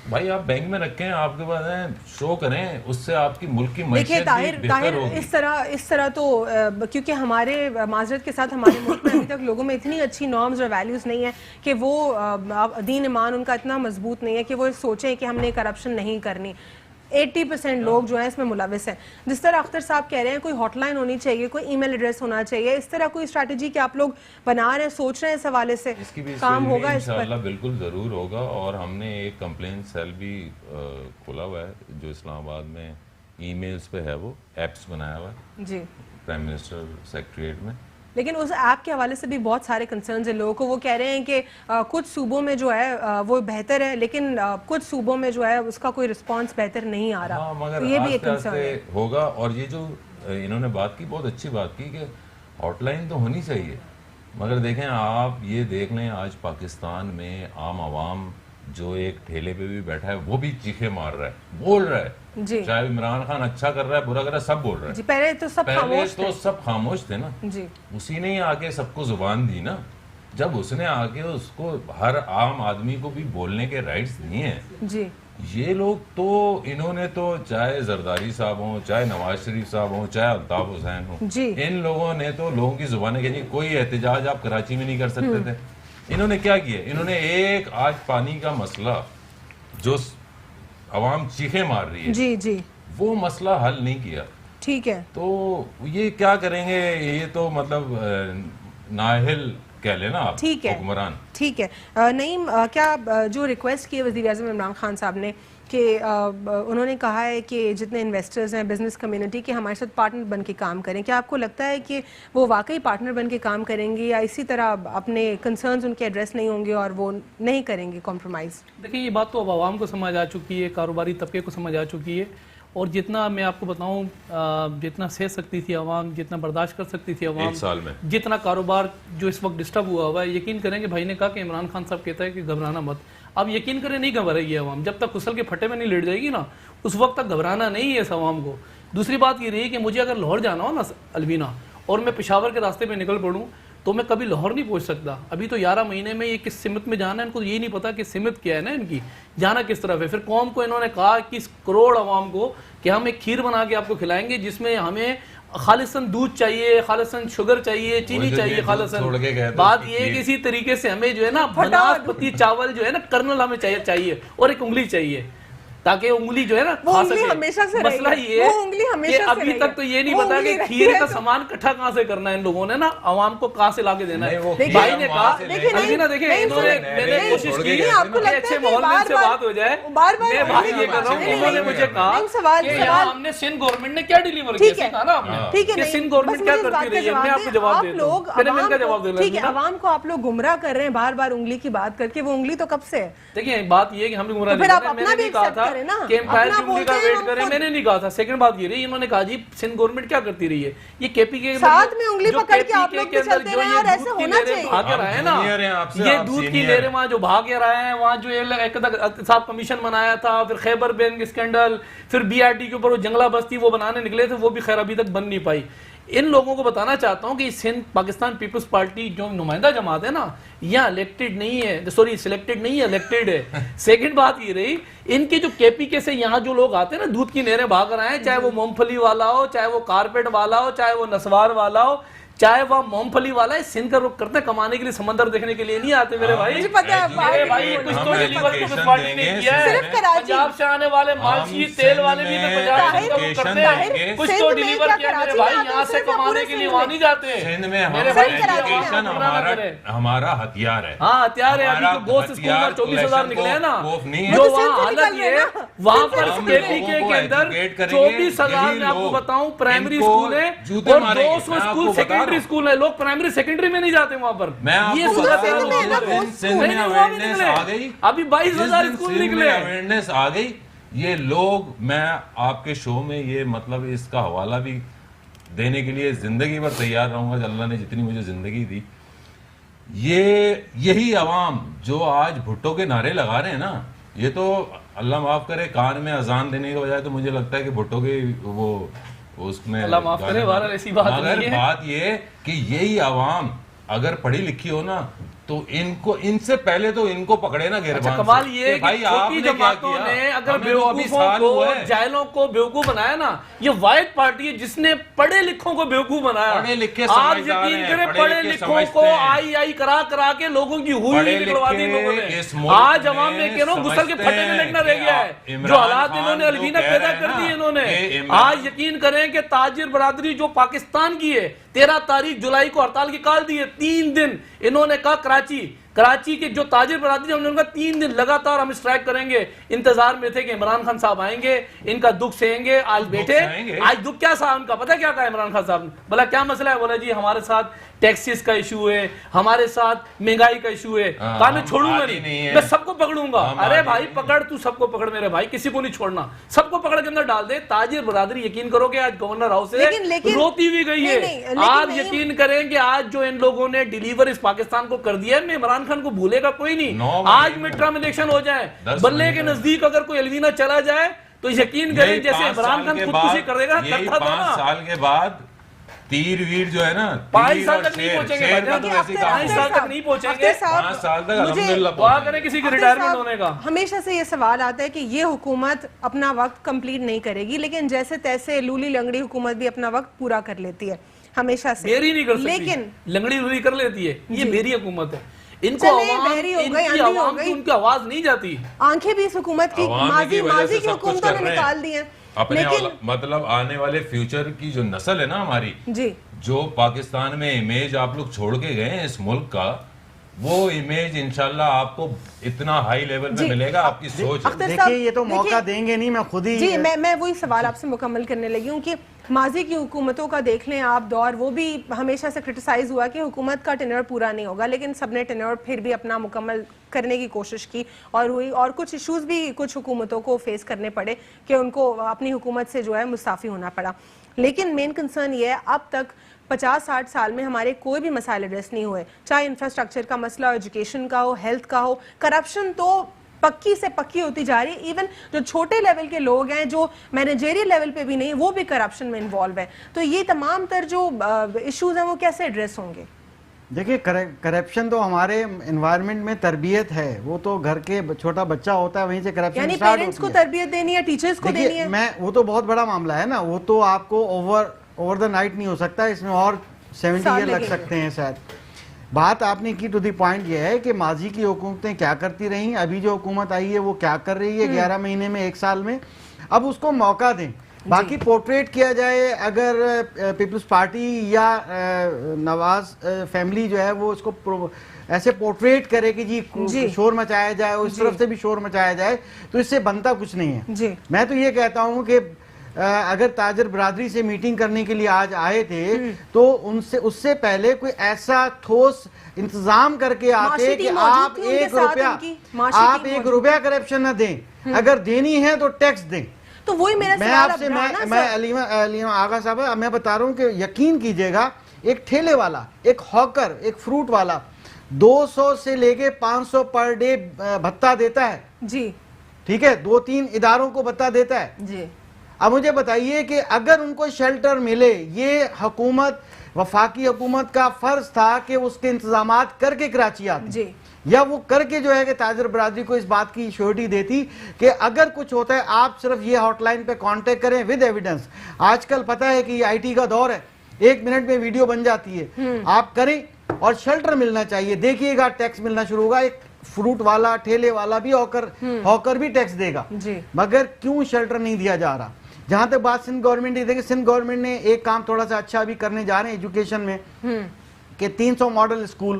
بھائی آپ بینک میں رکھیں, آپ کے پاس ہیں, شو کریں, اس سے آپ کی ملک کی معیشت بھی بہتر ہوگی. اس طرح تو کیونکہ ہمارے معذرت کے ساتھ ہمارے ملک میں ابھی تک لوگوں میں اتنی اچھی نارمز اور ویلیوز نہیں ہیں کہ وہ دین ایمان ان کا اتنا مضبوط نہیں ہے کہ وہ سوچیں کہ ہم نے کرپشن نہیں کرنی. 80% لوگ جو ہیں اس میں ملوث ہیں. جس طرح اختر صاحب کہہ رہے ہیں کوئی ہاٹ لائن ہونی چاہیے, کوئی ای میل ایڈریس ہونا چاہیے, اس طرح کوئی اسٹریٹجی کہ آپ لوگ بنا رہے ہیں, سوچ رہے ہیں اس حوالے سے, اس کی بھی کام ہوگا اس پر؟ انشاءاللہ بالکل ضرور ہوگا. اور ہم نے ایک کمپلین سیل بھی کھولا ہوا ہے جو اسلام آباد میں ای میلز پہ ہے, وہ ایپس بنایا ہوا ہے جی پرائم منسٹر سیکریٹریٹ میں, لیکن اس ایپ کے حوالے سے بھی بہت سارے کنسرنز ہیں لوگوں کو. وہ کہہ رہے ہیں کہ کچھ صوبوں میں جو ہے وہ بہتر ہے, لیکن کچھ صوبوں میں جو ہے اس کا کوئی رسپانس بہتر نہیں آ رہا. مگر تو یہ بھی ایک کنسرن ہے ہوگا. اور یہ جو انہوں نے بات کی, بہت اچھی بات کی کہ ہاٹ لائن تو ہونی چاہیے. مگر دیکھیں آپ یہ دیکھ لیں آج پاکستان میں عام عوام جو ایک ٹھیلے پہ بھی بیٹھا ہے وہ بھی چیخے مار رہا ہے, بول رہا ہے. جی چاہے عمران خان اچھا کر رہا ہے برا کر رہا ہے, سب بول رہا ہے. جی پہلے تو سب خاموش تھے نا. جی اسی نے آ کے سب کو زبان دی نا. جب اس نے آ کے اس کو ہر عام آدمی کو بھی بولنے کے رائٹس دیے ہیں. جی یہ لوگ تو انہوں نے تو چاہے زرداری صاحب ہوں, چاہے نواز شریف صاحب ہوں, چاہے الطاف حسین ہوں, جی ان لوگوں نے تو لوگوں کی زبانیں کہ کوئی احتجاج آپ کراچی میں نہیں کر سکتے تھے. انہوں نے کیا کیا, انہوں نے ایک آج پانی کا مسئلہ جو عوام چیخیں مار رہی ہے جی جی وہ مسئلہ حل نہیں کیا. ٹھیک ہے, تو یہ کیا کریں گے, یہ تو مطلب نااہل کہہ لینا آپ حکمران. ٹھیک ہے. نعیم, کیا جو ریکویسٹ کی وزیر اعظم عمران خان صاحب نے کہ انہوں نے کہا ہے کہ جتنے انویسٹرز ہیں بزنس کمیونٹی کے ہمارے ساتھ پارٹنر بن کے کام کریں, کیا آپ کو لگتا ہے کہ وہ واقعی پارٹنر بن کے کام کریں گے یا اسی طرح اپنے کنسرنز ان کے ایڈریس نہیں ہوں گے اور وہ نہیں کریں گے کمپرومائز؟ دیکھیں یہ بات تو اب عوام کو سمجھ آ چکی ہے, کاروباری طبقے کو سمجھ آ چکی ہے. اور جتنا میں آپ کو بتاؤں جتنا سہ سکتی تھی عوام, جتنا برداشت کر سکتی تھی عوام, 1 سال میں جتنا کاروبار جو اس وقت ڈسٹرب ہوا ہوا ہے, یقین کریں کہ بھائی نے کہا کہ عمران خان صاحب کہتا ہے کہ گھبرانا مت. اب یقین کریں نہیں گھبرائے گی عوام, جب تک کسل کے پھٹے میں نہیں لیٹ جائے گی نا اس وقت تک گھبرانا نہیں ہے اس عوام کو. دوسری بات یہ رہی کہ مجھے اگر لاہور جانا ہو نا الوینہ اور میں پشاور کے راستے پہ نکل پڑوں تو میں کبھی لاہور نہیں پہنچ سکتا. ابھی تو 11 مہینے میں یہ کس سمت میں جانا ہے, ان کو یہ نہیں پتا کہ سمت کیا ہے نا ان کی, جانا کس طرف ہے. پھر قوم کو انہوں نے کہا 21 کروڑ عوام کو کہ ہم ایک کھیر بنا کے آپ کو کھلائیں گے جس میں ہمیں خالصاً دودھ چاہیے, خالصاً شوگر چاہیے, چینی چاہیے, خالصاً. بات یہ ہے کہ اسی طریقے سے ہمیں جو ہے نا بناس پتی چاول جو ہے نا کرنل ہمیں چاہیے اور ایک انگلی چاہیے تاکہ انگلی جو ہے نا کھا سکے. مسئلہ یہ ہے کہ ابھی تک تو یہ نہیں پتا کہ کھیر کا سامان کٹھا کہاں سے کرنا ہے ان لوگوں نے نا, عوام کو کہاں سے لا کے دینا ہے. بھائی نے کہا الوینہ دیکھیں انہوں نے, میں نے کوشش کی کہ اچھے ماحول میں سے بات ہو جائے. میں بھائی یہ کر رہا ہوں, انہوں نے مجھے کہا کہ یہاں ہم نے سندھ گورنمنٹ نے کیا ڈیلیور کیا, کہا نا ہم نے کہ سندھ گورنمنٹ کیا کرتی رہی ہے. میں آپ کو جواب دیتا ہوں, پہلے میں ان کا جواب دے ٹھیک ہے. عوام کو آپ لوگ گمراہ کر رہے ہیں بار بار انگلی کی بات کر کے, وہ انگلی تو کب سے ہے؟ دیکھیں بات یہ ہے کہ ہم نے گمراہ نہیں کر رہے. میں نے نہیں کہا تھا کہ انگلی کا ویٹ کریں, میں نے نہیں کہا تھا. سیکنڈ بات یہ رہی, انہوں نے کہا جی سندھ گورنمنٹ کیا کرتی رہی ہے, یہ کے پی کے ساتھ میں انگلی پکڑ کے آپ لوگ بھی چلتے رہے اور ایسے ہونا چاہیے. بھاگ رہا ہے نا, یہ دودھ کی لہریں وہاں جو بھاگ رہے ہیں, وہاں جو احتساب کمیشن بنایا تھا, پھر خیبر بینک اسکینڈل, پھر بی آر ٹی کے اوپر وہ جنگلہ بستی وہ بنانے نکلے تھے, وہ بھی خیر ابھی تک بن نہیں پائی. ان لوگوں کو بتانا چاہتا ہوں کہ سندھ پاکستان پیپلز پارٹی جو نمائندہ جماعت ہے نا, یہاں الیکٹڈ نہیں ہے, سوری سلیکٹڈ نہیں ہے, الیکٹڈ ہے. سیکنڈ بات یہ رہی, ان کے جو کے پی کے سے یہاں جو لوگ آتے ہیں نا دودھ کی نہریں بھاگ رہے ہیں, چاہے وہ مونگ پھلی والا ہو, چاہے وہ کارپیٹ والا ہو, چاہے وہ نسوار والا ہو, چاہے وہ مونگ پھلی والا ہے, سندھ کا رخ کرتے ہیں کمانے کے لیے, سمندر دیکھنے کے لیے نہیں آتے میرے بھائی. میرے بھائی کچھ تو ڈیلیور پیپلز پارٹی نے کیا ہے. پنجاب سے آنے والے مالشی تیل والے بھی تو پنجاب سے رخ کرتے ہیں, کچھ تو ڈیلیور کیا میرے بھائی. یہاں سے کمانے کے لیے وہاں نہیں جاتے سندھ میں. میرے بھائی ہمارا ہتھیار ہے, ہاں ہتھیار ہے. ابھی جو گوشت اسکول میں 24,000 نکلے ہیں نا, جو وہاں حالت یہ ہے, وہاں پر کے پی کے اندر 24,000 میں آپ کو بتاؤں پرائمری اسکول ہے اور 200 اسکول سیکنڈری اسکول ہے. لوگ پرائمری سیکنڈری میں نہیں جاتے وہاں پر. یہ صورت ابھی 22,000 اسکول نکلے, اویئرنیس آ گئی. یہ لوگ, میں آپ کے شو میں یہ مطلب اس کا حوالہ بھی دینے کے لیے زندگی بھر تیار رہوں گا, اللہ نے جتنی مجھے زندگی دی. یہی عوام جو آج بھٹو کے نعرے لگا رہے ہیں نا, یہ تو اللہ معاف کرے کان میں اذان دینے کے بجائے تو مجھے لگتا ہے کہ بھٹو کے وہ اس میں اللہ معاف کرے بہرحال ایسی بات نہیں ہے. بات یہ کہ یہی عوام اگر پڑھی لکھی ہو نا تو ان سے پہلے تو ان کو پکڑے نا گربان. کمال یہ ہے کہ چھوٹی جماعتوں نے اگر بیوقوفوں کو, جاہلوں کو بیوقوف بنایا نا, یہ واحد پارٹی ہے جس نے پڑھے لکھوں کو بیوقوف بنایا. آپ یقین کریں پڑھے لکھوں کو آئی کرا کے لوگوں کی ہوئی نکلوا دی لوگوں نے. آج عوام میں کہہ رہا ہوں غسل کے پھٹے میں لگنا رہ گیا ہے. جو حالات انہوں نے الوینہ پیدا کر دی انہوں نے. آج یقین کریں کہ تاجر برادری جو پاکستان کی ہے 13 تاریخ جولائی کو ہڑتال کی کال دی ہے, 3 دن انہوں نے کہا کراچی کراچی کے جو تاجر برادری ہم نے ان کا 3 دن لگاتار ہم اسٹرائک کریں گے انتظار میں تھے کہ عمران خان صاحب آئیں گے, ان کا دکھ سہیں گے. آج بیٹھے, آج دکھ کیا صاحب ان کا پتہ کیا کہا عمران خان صاحب نے, بولا کیا مسئلہ ہے, بولا جی ہمارے ساتھ ٹیکسز کا ایشو ہے, ہمارے ساتھ مہنگائی کا ایشو ہے. کہا میں چھوڑوں گا نہیں, میں سب کو پکڑوں گا. ارے بھائی پکڑ, تو سب کو پکڑ میرے بھائی, کسی کو نہیں چھوڑنا, سب کو پکڑ کے اندر ڈال دے. تاجر برادری یقین کرو کہ آج گورنر ہاؤس سے روتی ہوئی گئی ہے. آج یقین کریں کہ آج جو ان لوگوں نے ڈیلیور اس پاکستان کو کر دیا ہے, میں عمران خان کو بھولے گا کوئی نہیں. آج مڈ ٹرم الیکشن ہو جائے, بلے کے نزدیک اگر کوئی الوینہ چلا جائے تو یقین کریں جیسے عمران خان خودکشی کرے گا, کرتا تھا نا. 5 سال کے بعد تیر ویر جو ہے نا 5 سال تک نہیں پہنچیں گے, 5 سال تک نہیں پہنچیں گے. 5 سال تک الحمدللہ دعا کریں کسی کی ریٹائرمنٹ ہونے کا. ہمیشہ سے یہ سوال آتا ہے کہ یہ حکومت اپنا وقت کمپلیٹ نہیں کرے گی, لیکن جیسے تیسے لولی لنگڑی حکومت بھی اپنا وقت پورا کر لیتی ہے ہمیشہ سے. میری نہیں کر سکتی, لیکن لنگڑی لولی کر لیتی ہے, یہ میری حکومت ہے. ان کو عوام کی ان کی آواز نہیں جاتی. آنکھیں بھی اس حکومت کی ماضی کی حکومتوں نے نکال دی ہیں. اپنے مطلب آنے والے فیوچر کی جو نسل ہے نا ہماری, جی جو پاکستان میں امیج آپ لوگ چھوڑ کے گئے ہیں اس ملک کا, وہ امیج انشاءاللہ آپ کو اتنا ہائی لیول پہ ملے گا. آپ کی سوچ دیکھیے, یہ تو موقع دیں گے نہیں, میں خود ہی جی میں وہی سوال آپ سے مکمل کرنے لگی ہوں کہ ماضی کی حکومتوں کا دیکھ لیں آپ دور, وہ بھی ہمیشہ سے کرٹیسائز ہوا کہ حکومت کا ٹینر پورا نہیں ہوگا, لیکن سب نے ٹینر پھر بھی اپنا مکمل کرنے کی کوشش کی اور ہوئی, اور کچھ ایشوز بھی کچھ حکومتوں کو فیس کرنے پڑے کہ ان کو اپنی حکومت سے جو ہے مستعفی ہونا پڑا. لیکن مین کنسرن یہ ہے, اب تک 50-60 سال میں ہمارے کوئی بھی مسائل ایڈریس نہیں ہوئے, چاہے انفراسٹرکچر کا مسئلہ ہو, ایجوکیشن کا ہو, ہیلتھ کا ہو. کرپشن تو پکی سے پکی ہوتی جا رہی ہے. ایون جو چھوٹے لیول کے لوگ ہیں جو مینیجریل لیول پہ بھی نہیں, وہ بھی کرپشن میں انوالو ہے. تو یہ تمام تر جو ایشوز ہیں وہ کیسے ایڈریس ہوں گے؟ دیکھیے, کرپشن تو ہمارے انوائرمنٹ میں تربیت ہے, وہ تو گھر کے چھوٹا بچہ ہوتا ہے وہیں سے کرپشن یعنی سٹارٹ ہوتی ہے. پیرنٹس کو تربیت دینی ہے, ٹیچرز کو دینی ہے. وہ تو بہت بڑا معاملہ ہے نا, وہ تو آپ کو اوور دا نائٹ نہیں ہو سکتا, اس میں اور 70 ایئر لگ سکتے ہیں شاید. بات آپ نے کی ٹو دی پوائنٹ یہ ہے کہ ماضی کی حکومتیں کیا کرتی رہیں, ابھی جو حکومت آئی ہے وہ کیا کر رہی ہے 11 مہینے میں, 1 سال میں. اب اس کو موقع دیں. باقی پورٹریٹ کیا جائے, اگر پیپلز پارٹی یا نواز فیملی جو ہے وہ اس کو ایسے پورٹریٹ کرے کہ جی شور مچایا جائے, اس طرف سے بھی شور مچایا جائے, تو اس سے بنتا کچھ نہیں ہے. میں تو یہ کہتا ہوں کہ اگر تاجر برادری سے میٹنگ کرنے کے لیے آج آئے تھے تو اس سے پہلے کوئی ایسا ٹھوس انتظام کر کے آتے کہ آپ 1 روپیہ کرپشن نہ دیں, اگر دینی ہے تو ٹیکس دیں. تو وہی میرا سوال اب رہا نا, میں علیمہ آغا صاحب, میں بتا رہا ہوں کہ یقین کیجئے گا, ایک ٹھیلے والا, ایک ہاکر, ایک فروٹ والا 200 سے لے کے 500 پر ڈے بھتہ دیتا ہے. جی ٹھیک ہے, 2-3 اداروں کو بھتہ دیتا ہے. جی اب مجھے بتائیے کہ اگر ان کو شیلٹر ملے, یہ حکومت, وفاقی حکومت کا فرض تھا کہ اس کے انتظامات کر کے کراچی آتی, یا وہ کر کے جو ہے کہ تاجر برادری کو اس بات کی شیورٹی دیتی کہ اگر کچھ ہوتا ہے آپ صرف یہ ہاٹ لائن پہ کانٹیکٹ کریں ود ایویڈنس. آج کل پتہ ہے کہ یہ آئی ٹی کا دور ہے, 1 منٹ میں ویڈیو بن جاتی ہے, آپ کریں. اور شیلٹر ملنا چاہیے, دیکھیے گا ٹیکس ملنا شروع ہوگا. ایک فروٹ والا, ٹھیلے والا بھی ہاکر بھی ٹیکس دے گا, مگر کیوں شیلٹر نہیں دیا جا رہا؟ جہاں تک بات سندھ گورنمنٹ کی, دیکھیں سندھ گورنمنٹ نے ایک کام تھوڑا سا اچھا بھی کرنے جا رہے ہیں ایجوکیشن میں, کہ 300 ماڈل اسکول.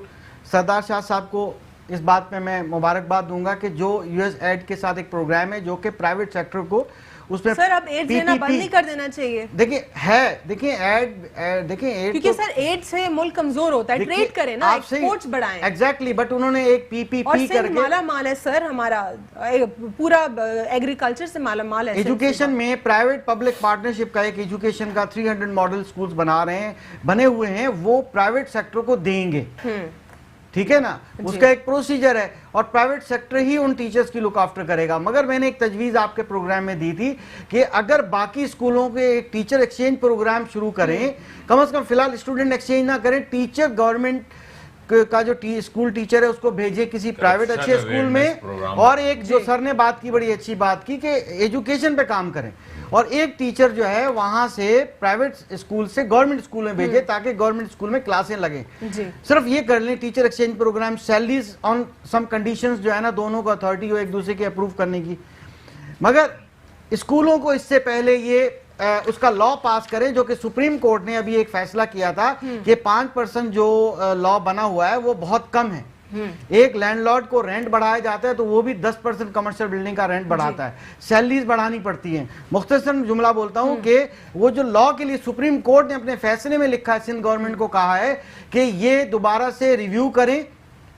سردار شاہ صاحب کو اس بات پہ میں مبارکباد دوں گا کہ جو یو ایس ایڈ کے ساتھ ایک پروگرام ہے جو کہ پرائیویٹ سیکٹر کو اس میں سر اب ایڈ دینا بند نہیں کر دینا چاہیے. دیکھیں ایڈ کیونکہ سر ایڈ سے ملک کمزور ہوتا ہے, ٹریڈ کریں نا, ایکسپورٹس بڑھائیں. ایگزیکٹلی, بٹ انہوں نے ایک پی پی پی کر کے, مالا مال ہے سر ہمارا, پورا ایگریکلچر سے مالا مال ہے. ایجوکیشن میں پرائیویٹ پبلک پارٹنرشپ کا ایک ایجوکیشن کا 300 ماڈل سکولز بنے ہوئے ہیں, وہ پرائیویٹ سیکٹر کو دیں گے. ٹھیک ہے نا, اس کا ایک پروسیجر ہے, اور پرائیویٹ سیکٹر ہی ان ٹیچرز کی لک آفٹر کرے گا. مگر میں نے ایک تجویز آپ کے پروگرام میں دی تھی کہ اگر باقی اسکولوں کے ایک ٹیچر ایکسچینج پروگرام شروع کریں, کم از کم فی الحال اسٹوڈنٹ ایکسچینج نہ کریں, ٹیچر گورنمنٹ کا جو اسکول ٹیچر ہے اس کو بھیجے کسی پرائیویٹ اچھے اسکول میں, اور ایک جو سر نے بات کی, بڑی اچھی بات کی, کہ ایجوکیشن پہ کام کریں, اور ایک ٹیچر جو ہے وہاں سے پرائیویٹ اسکول سے گورنمنٹ اسکول میں بھیجے تاکہ گورنمنٹ اسکول میں کلاسیں لگیں. صرف یہ کر لیں ٹیچر ایکسچینج پروگرام, سیلریز آن سم کنڈیشنز جو ہے نا, دونوں کو اتھارٹی ہو ایک دوسرے کے اپروو کرنے کی. مگر اسکولوں کو اس سے پہلے یہ اس کا لا پاس کریں, جو کہ سپریم کورٹ نے ابھی ایک فیصلہ کیا تھا کہ 5% جو لا بنا ہوا ہے وہ بہت کم ہے. ایک لینڈ لارڈ کو رینٹ بڑھایا جاتا ہے تو وہ بھی 10% کمرشل بلڈنگ کا رینٹ بڑھاتا ہے, سیلریز بڑھانی پڑتی ہیں. مختصر جملہ بولتا ہوں کہ وہ جو لا کے لیے سپریم کورٹ نے اپنے فیصلے میں لکھا ہے, سندھ گورنمنٹ کو کہا ہے کہ یہ دوبارہ سے ریویو کریں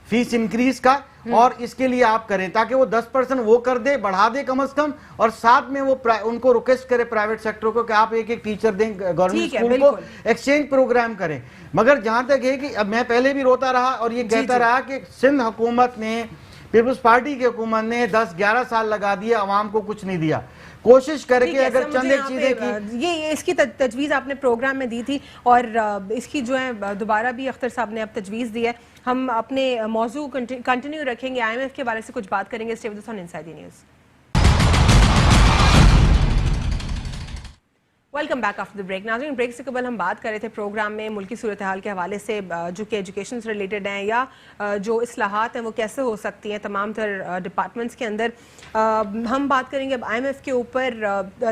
فیس انکریز کا, اور اس کے لیے آپ کریں تاکہ وہ 10% وہ کر دے, بڑھا دے کم از کم, اور ساتھ میں وہ ان کو ریکویسٹ کرے پرائیویٹ سیکٹر کو کہ آپ ایک ٹیچر دیں گورنمنٹ اسکول کو, ایکسچینج پروگرام کریں. مگر جہاں تک ہے کہ اب میں پہلے بھی روتا رہا اور یہ کہتا رہا کہ سندھ حکومت نے, پیپلز پارٹی کی حکومت نے 10-11 سال لگا دیا, عوام کو کچھ نہیں دیا. کوشش کر کے اگر چند ایک چیزیں کی, یہ اس کی تجویز آپ نے پروگرام میں دی تھی, اور اس کی جو ہے دوبارہ بھی اختر صاحب نے اب تجویز دی ہے. ہم اپنے موضوع کنٹینیو رکھیں گے, IMF کے بارے سے کچھ بات کریں گے. Stay with us on inside the news. Welcome back after the break. ناظرین, بریک سے قبل ہم بات کر رہے تھے پروگرام میں ملکی صورتحال کے حوالے سے, جو کہ ایجوکیشن سے ریلیٹڈ ہیں یا جو اصلاحات ہیں وہ کیسے ہو سکتی ہیں تمام تر ڈپارٹمنٹس کے اندر. ہم بات کریں گے اب IMF کے اوپر.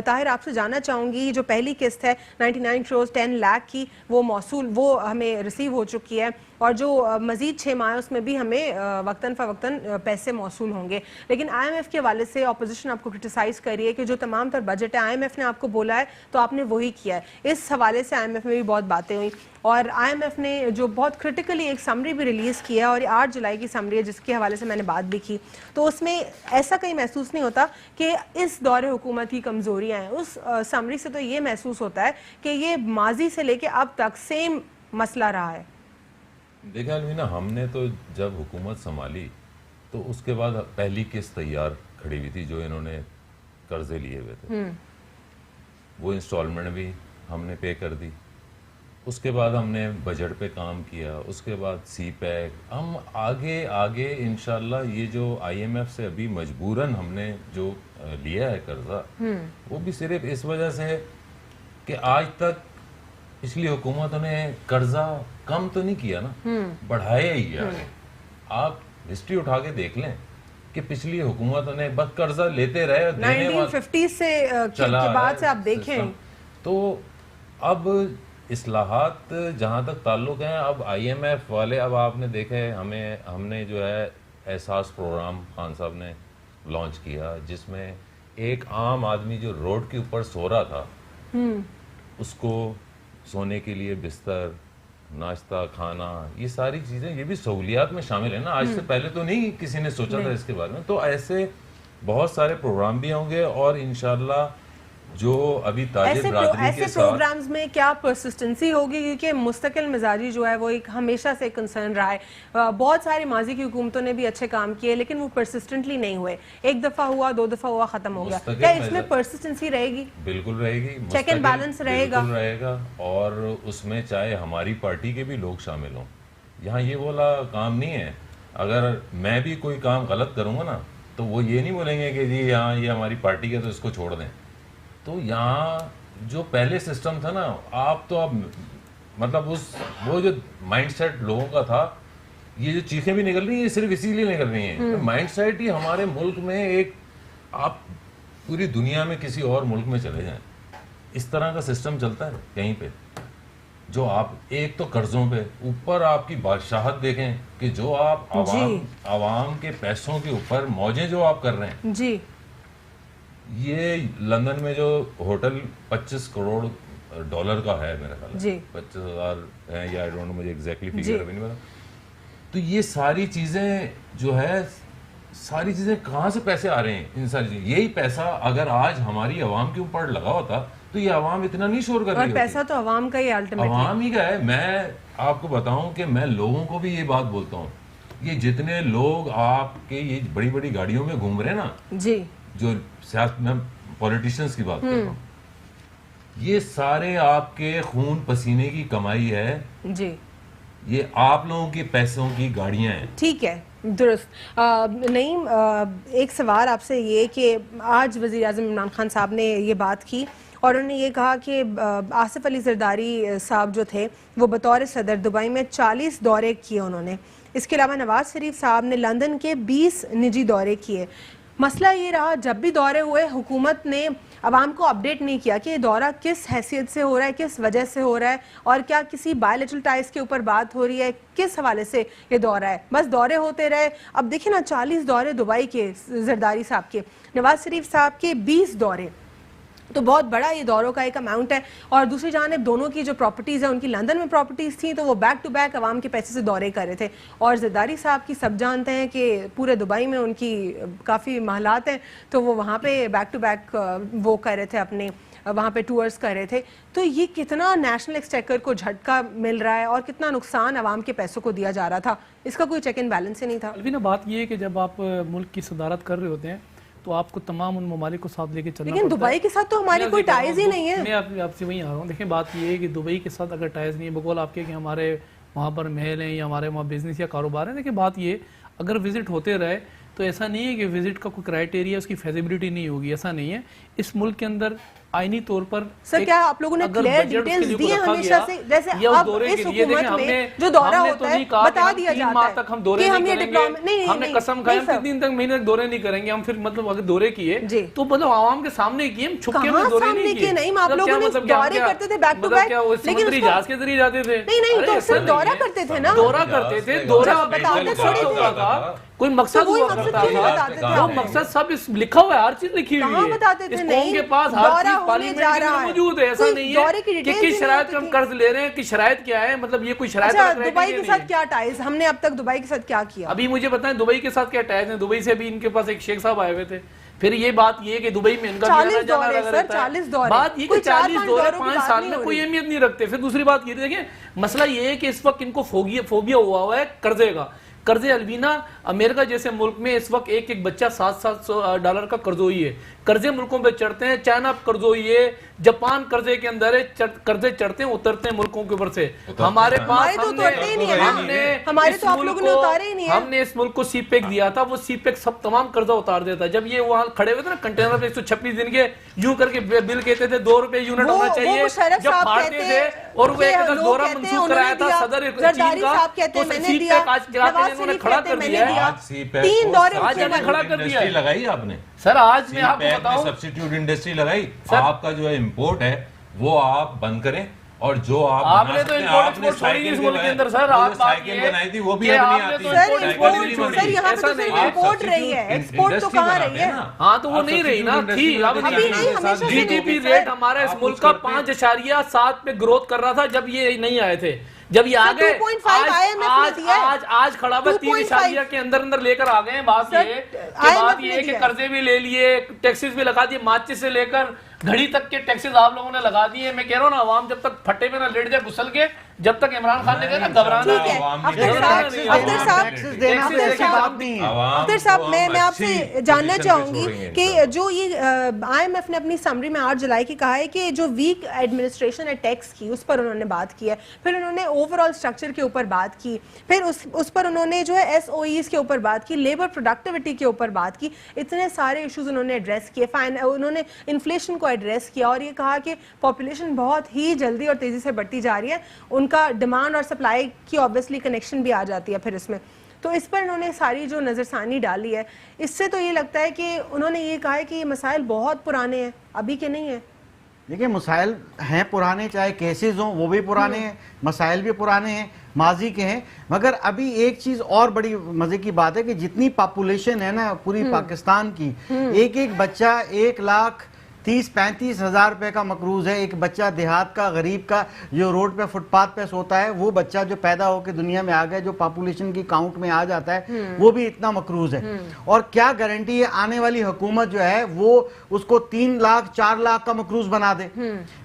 طاہر, آپ سے جاننا چاہوں گی, جو پہلی قسط ہے 99 کروڑ 10 لاکھ کی, وہ ہمیں ریسیو ہو چکی ہے, اور جو مزید 6 ماہ اس میں بھی ہمیں وقتاً فوقتاً پیسے موصول ہوں گے. لیکن IMF کے حوالے سے اپوزیشن آپ کو کرٹیسائز کر رہی ہے کہ جو تمام تر بجٹ ہے IMF نے آپ کو بولا ہے تو آپ نے وہی کیا ہے. اس حوالے سے IMF میں بھی بہت باتیں ہوئیں, اور IMF نے جو بہت کرٹیکلی ایک سمری بھی ریلیز کیا ہے, اور 8 جولائی کی سمری ہے جس کے حوالے سے میں نے بات بھی کی, تو اس میں ایسا کہیں محسوس نہیں ہوتا کہ اس دور حکومت کی کمزوریاں ہیں. اس سمری سے تو یہ محسوس ہوتا ہے کہ یہ ماضی سے لے کے اب تک سیم مسئلہ رہا ہے. دیکھیں الوینا, ہم نے تو جب حکومت سنبھالی تو اس کے بعد پہلی قسط تیار کھڑی ہوئی تھی, جو انہوں نے قرضے لیے ہوئے تھے, وہ انسٹالمنٹ بھی ہم نے پے کر دی. اس کے بعد ہم نے بجٹ پہ کام کیا, اس کے بعد سی پیک, ہم آگے انشاءاللہ یہ جو IMF سے ابھی مجبوراً ہم نے جو لیا ہے قرضہ, وہ بھی صرف اس وجہ سے کہ آج تک پچھلی حکومتوں نے قرضہ کم تو نہیں کیا نا, بڑھایا ہی گیا ہے. آپ ہسٹری اٹھا کے دیکھ لیں کہ پچھلی حکومتوں نے بس قرضہ لیتے رہے, 1950 سے کے بعد سے آپ دیکھیں تو اب اصلاحات جہاں تک تعلق ہیں, اب IMF والے, اب آپ نے دیکھے ہم نے جو ہے احساس پروگرام خان صاحب نے لانچ کیا, جس میں ایک عام آدمی جو روڈ کے اوپر سو رہا تھا اس کو سونے کے لیے بستر, ناشتہ, کھانا, یہ ساری چیزیں, یہ بھی سہولیات میں شامل ہیں نا. آج سے پہلے تو نہیں کسی نے سوچا تھا اس کے بارے میں. تو ایسے بہت سارے پروگرام بھی ہوں گے, اور انشاءاللہ جو ابھی تاجر برادری کے ایسے پروگرامز میں کیا پرسسٹنسی ہوگی, کیونکہ مستقل مزاجی جو ہے وہ ایک ہمیشہ سے کنسرن رہا ہے. بہت ساری ماضی کی حکومتوں نے بھی اچھے کام کیے لیکن وہ پرسسٹنٹلی نہیں ہوئے, ایک دفعہ ہوا, 2 دفعہ ہوا, ختم ہو گیا. کیا اس میں پرسسٹنسی رہے گی؟ بالکل رہے گی, چیک اینڈ بیلنس رہے گا, اور اس میں چاہے ہماری پارٹی کے بھی لوگ شامل ہوں. یہاں یہ والا کام نہیں ہے, اگر میں بھی کوئی کام غلط کروں گا نا تو وہ یہ نہیں بولیں گے کہ جی یہاں یہ ہماری پارٹی کا تو اس کو چھوڑ دیں. تو یہاں جو پہلے سسٹم تھا نا, آپ تو اب مطلب وہ جو مائنڈ سیٹ لوگوں کا تھا, یہ جو چیخیں بھی نکل رہی ہیں یہ صرف اسی لیے نکل رہی ہیں. مائنڈ سیٹ ہی ہمارے ملک میں ایک, آپ پوری دنیا میں کسی اور ملک میں چلے جائیں, اس طرح کا سسٹم چلتا ہے کہیں پہ, جو آپ ایک تو قرضوں پہ, اوپر آپ کی بادشاہت دیکھیں کہ جو آپ عوام کے پیسوں کے اوپر موجیں جو آپ کر رہے ہیں. جی, یہ لندن میں جو ہوٹل 25 کروڑ ڈالر کا ہے میرا خیال, 25,000 ہے یا آئی ڈونٹ نو, مجھے ایگزیکٹلی فگر ابھی نہیں پتا. تو یہ ساری چیزیں جو ہے, ساری چیزیں کہاں سے پیسے آ رہے ہیں ان ساری چیزیں. یہی پیسہ اگر آج ہماری عوام کے اوپر لگا ہوتا تو یہ عوام اتنا نہیں شور کر رہی ہوتی. اور پیسہ تو عوام کا ہی, الٹیمیٹلی عوام ہی کا ہے. میں آپ کو بتاؤں کہ میں لوگوں کو بھی یہ بات بولتا ہوں, یہ جتنے لوگ آپ کے یہ بڑی بڑی گاڑیوں میں گھوم رہے ہیں نا, جی, جو سیاست میں پولیٹیشنز کی بات کر رہا ہوں, یہ سارے آپ کے خون پسینے کی کمائی ہے. جی, یہ آپ لوگوں کے پیسوں کی گاڑیاں ہیں. ٹھیک ہے, درست. نعیم, ایک سوال آپ سے یہ کہ آج وزیر اعظم عمران خان صاحب نے یہ بات کی اور انہوں نے یہ کہا کہ آصف علی زرداری صاحب جو تھے وہ بطور صدر دبئی میں 40 دورے کیے انہوں نے. اس کے علاوہ نواز شریف صاحب نے لندن کے 20 نجی دورے کیے. مسئلہ یہ رہا جب بھی دورے ہوئے حکومت نے عوام کو اپڈیٹ نہیں کیا کہ یہ دورہ کس حیثیت سے ہو رہا ہے, کس وجہ سے ہو رہا ہے, اور کیا کسی بائیلیٹرل ٹائز کے اوپر بات ہو رہی ہے, کس حوالے سے یہ دورہ ہے. بس دورے ہوتے رہے. اب دیکھیں نا 40 دورے دبئی کے زرداری صاحب کے, نواز شریف صاحب کے 20 دورے, تو بہت بڑا یہ دوروں کا ایک اماؤنٹ ہے. اور دوسری جانب دونوں کی جو پراپرٹیز ہیں, ان کی لندن میں پراپرٹیز تھیں, تو وہ بیک ٹو بیک عوام کے پیسے سے دورے کر رہے تھے. اور زرداری صاحب کی سب جانتے ہیں کہ پورے دبئی میں ان کی کافی محلات ہیں, تو وہ وہاں پہ بیک ٹو بیک وہ کر رہے تھے, اپنے وہاں پہ ٹورز کر رہے تھے. تو یہ کتنا نیشنل ایکسچیکر کو جھٹکا مل رہا ہے اور کتنا نقصان عوام کے پیسوں کو دیا جا رہا تھا, اس کا کوئی چیک اینڈ بیلنس ہی نہیں تھا. البتہ بات یہ ہے کہ جب آپ ملک کی صدارت کر رہے ہوتے ہیں تو آپ کو تمام ان ممالک کو ساتھ لے کے چلنا لیکن دبئی کے ساتھ تو ہماری کوئی ٹائز ہی نہیں ہے. میں آپ سے وہیں آ رہا ہوں. دیکھیں بات یہ ہے کہ دبئی کے ساتھ اگر ٹائز نہیں ہے, بقول آپ کے کہ ہمارے وہاں پر محل ہیں یا ہمارے وہاں بزنس یا کاروبار ہیں, دیکھیں بات یہ اگر وزٹ ہوتے رہے تو ایسا نہیں ہے کہ وزٹ کا کوئی کرائٹیریا اس کی فیزیبلٹی نہیں ہوگی, ایسا نہیں ہے. اس ملک کے اندر آئینی طور پر سر کیا آپ لوگوں نے کلیئر ڈیٹیلز دی ہیں ہمیشہ سے, جیسے اب اس حکومت میں جو دورہ ہوتا ہے بتا دیا جاتا ہے کہ ہم یہ ڈپلومٹ نہیں, ہم نے قسم کھائی ہم 3 دن تک مہینے دورے نہیں کریں گے. ہم پھر مطلب اگر دورے کیے تو مطلب عوام کے سامنے کیے, ہم چھپ کے دورے نہیں کیے. نہیں, آپ لوگوں نے دورے کرتے تھے بیک ٹو بیک, لیکن سمندری جہاز کے ذریعے جاتے تھے. نہیں تو صرف دورہ کرتے تھے نا, دورہ کرتے تھے, دورہ بتاتے تھوڑی تھا, کوئی مقصد ہوا کرتا تھا. وہ مقصد سب لکھا ہوا ہے, ہر چیز لکھی ہوئی ہے اس قوم کے پاس, ہر چیز پارلیمنٹ میں موجود ہے. ایسا نہیں ہے کہ کس شرائط میں ہم قرض لے رہے ہیں, کہ شرائط کیا ہے, مطلب یہ کوئی شرائط ہے. دبئی کے ساتھ کیا ٹائز, ہم نے اب تک دبئی کے ساتھ کیا کیا, ابھی مجھے بتائیں دبئی کے ساتھ کیا ٹائز ہیں. دبئی سے بھی ان کے پاس ایک شیخ صاحب آئے ہوئے تھے. پھر یہ بات یہ کہ دبئی میں ان کا 40 دورے سر, 40 دورے, بات یہ کہ 40 دورے 5 سال میں کوئی اہمیت نہیں رکھتے. پھر دوسری بات یہ دیکھیں, مسئلہ یہ ہے کہ اس وقت ان کو فوبیا ہوا ہے قرضے کا. قرضے البینہ امریکہ جیسے ملک میں اس وقت ایک بچہ $700 کا قرضوئی ہے. قرضے ملکوں پہ چڑھتے ہیں, چائنا قرضوئی ہے, جاپان قرضے کے اندر ہے, قرضے چڑھتے ہیں اترتے ہیں ملکوں کے اوپر سے. ہمارے پاس ہم نے اس ملک کو سی پیک دیا تھا, وہ سی پیک سب تمام قرضہ اتار دیتا. جب یہ وہاں کھڑے ہوئے تھے نا کنٹینر پہ 126 دن کے, یوں کر کے بل کہتے تھے $2 یونٹ ہونا چاہیے. جب پھاڑتے تھے اور وہ ایک دورہ منسوخ کرایا تھا صدر چین کا, تو سی پیک آج چلا کے انہوں نے کھڑا کر دیا ہے. 3 دورے آج ہمیں کھڑا کر دیا ہے. لگائی آپ نے سر, آج میں آپ کو بتاؤں سبسٹیٹیوٹ انڈسٹری لگائی. آپ کا جو ہے امپورٹ ہے وہ آپ بند کریں, اور جو آپ نے تو امپورٹ چھوڑی نہیں اس ملک کے اندر. سر آپ سائیکل بنائی تھی وہ بھی اب نہیں آتی. سر یہاں پہ تو امپورٹ رہی ہے, ایکسپورٹ تو کہاں رہی ہے. ہاں تو وہ نہیں رہی نا, تھی. اب جی ڈی پی ریٹ ہمارا اس ملک کا 5.7 پہ گروتھ کر رہا تھا جب یہ نہیں آئے تھے. جب یہ آگئے آج کھڑا ہوا 3 کے اندر لے کر آ گئے ہیں. بات یہ ہے کہ قرضے بھی لے لیے, ٹیکسز بھی لگا دیے, ماچس سے لے کر گھڑی تک کے ٹیکسز آپ لوگوں نے لگا دیے. میں کہہ رہا ہوں نا, عوام جب تک پھٹے میں نہ لیٹ جائے گھسل کے, جب تک عمران خان نے کہا نا گھبرانا. اختر صاحب میں آپ سے جاننا چاہوں گی کہ جو یہ آئی ایم ایف نے اپنی سمری میں 8 جولائی کی کہا ہے کہ جو ویک ایڈمنسٹریشن ہے ٹیکس کی, اس پر انہوں نے بات کی ہے. پھر انہوں نے اوور آل اسٹرکچر کے اوپر بات کی, پھر اس پر انہوں نے جو ہے ایس او ایز کے اوپر بات کی, لیبر پروڈکٹیوٹی کے اوپر بات کی. اتنے سارے ایشوز انہوں نے ایڈریس کیے. انہوں نے انفلیشن کو ایڈریس کیا, اور یہ کہا کہ پاپولیشن بہت ہی جلدی اور تیزی سے بڑھتی جا رہی ہے. ان کا ڈیمانڈ اور سپلائی کی آبویسلی کنیکشن بھی آ جاتی ہے پھر اس میں. تو اس پر انہوں نے ساری جو نظر ثانی ڈالی ہے, اس سے تو یہ لگتا ہے کہ انہوں نے یہ کہا ہے کہ یہ مسائل بہت پرانے ہیں, ابھی کے نہیں ہیں. دیکھیں مسائل ہیں پرانے, چاہے کیسز ہوں وہ بھی پرانے ہیں, مسائل بھی پرانے ہیں, ماضی کے ہیں. مگر ابھی ایک چیز اور بڑی مزے کی بات ہے کہ جتنی پاپولیشن ہے نا پوری پاکستان کی, ایک بچہ 1,30,35 ہزار روپے کا مقروض ہے. ایک بچہ دیہات کا, غریب کا, جو روڈ پہ فٹ پاتھ پہ سوتا ہے, وہ بچہ جو پیدا ہو کے دنیا میں آ گیا, جو پاپولیشن کی کاؤنٹ میں آ جاتا ہے, وہ بھی اتنا مقروض ہے. اور کیا گارنٹی ہے آنے والی حکومت جو ہے وہ اس کو 3 لاکھ 4 لاکھ کا مقروض بنا دے.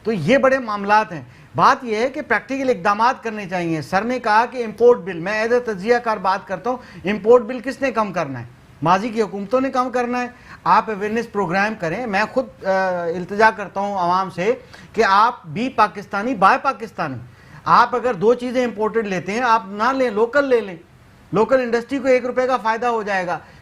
تو یہ بڑے معاملات ہیں. بات یہ ہے کہ پریکٹیکل اقدامات کرنے چاہیے. سر نے کہا کہ امپورٹ بل, میں ایز اے تجزیہ کار بات کرتا ہوں, امپورٹ بل کس نے کم کرنا ہے؟ ماضی کی حکومتوں نے کم کرنا ہے. آپ اویئرنیس پروگرام کریں. میں خود التجا کرتا ہوں عوام سے کہ آپ بھی پاکستانی بائے پاکستانی. آپ اگر 2 چیزیں امپورٹڈ لیتے ہیں, آپ نہ لیں, لوکل لے لیں. لوکل انڈسٹری کو 1 روپے کا فائدہ ہو جائے گا.